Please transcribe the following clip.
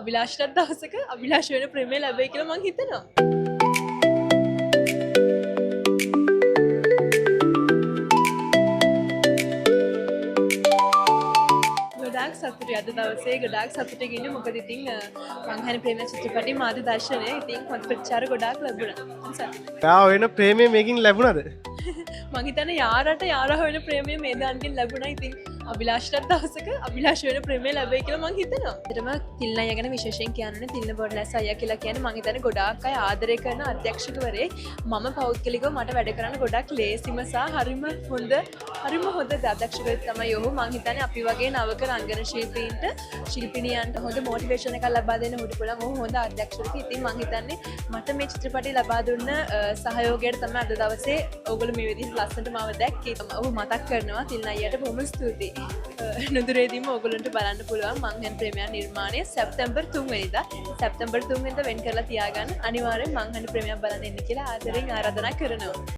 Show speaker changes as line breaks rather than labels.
අභිලාෂ්ටත් දවසක අභිලාෂ වෙන ප්‍රේමය ලැබෙයි කියලා මං හිතනවා. ගොඩාක් සතුටුයි අද දවසේ ගොඩාක් සතුටින් ඉන්නේ මොකද ඉතින් මං හරි ප්‍රේම චිත්‍රපටි මාධ්‍ය දර්ශනය ඉතින් හොඳ ප්‍රචාර ගොඩාක් ලැබුණා.
යා වෙන ප්‍රේමය මේකින් ලැබුණාද?
මං හිතන්නේ යාරට යාරා වෙන ප්‍රේමය මේ දාන්කින් ලැබුණා. ඉතින් අභිලාෂ්ටත් දවසක අභිලාෂ වෙන ප්‍රේමය ලැබෙයි කියලා මං හිතනවා. ඊටම තිල්න අයියා ගැන විශේෂයෙන් කියන්නනේ තිල්න බොඩ්ලැස් අයියා කියලා කියන්නේ මං හිතන්නේ ගොඩාක් අය ආදරය කරන අධ්‍යක්ෂකවරයෙක්. මම පෞද්ගලිකව මට වැඩ කරන්න ගොඩාක් ලේසිම සහ හරිම හොඳ අධ්‍යක්ෂකවරයෙක් තමයි ඔහු. මං හිතන්නේ අපි වගේ නවක රංගන ශිල්පීන්ට ශිල්පිනියන්ට හොඳ මොටිවේෂන් එකක් ලබා දෙන්න උඩ පුළුවන් ඔහු හොඳ අධ්‍යක්ෂකවරයෙක්. ඉතින් මං හිතන්නේ මට මේ චිත්‍රපටය ලබා දුන්න සහයෝගයට තමයි අද දවසේ ඕගොල්ලෝ මේ විදිහට ලස්සනට මාව දැක්කේ. ඔහු මතක් කරනවා තිල්න අයියාට බොහොම ස්තුතියි. නුදුරේදීම ඕගොල්ලන්ට බලන්න පුළුවන් මං හෙන් ප්‍රේමයන් නිර්මාණය සැප්තැම්බර් 3 වෙනිදා. සැප්තැම්බර් 3 වෙනිදා වෙන් කරලා තියාගන්න අනිවාර්යෙන් මං හෙන් ප්‍රේමයන් බලන්න එන්න කියලා ආදරෙන් ආරාධනා කරනවා.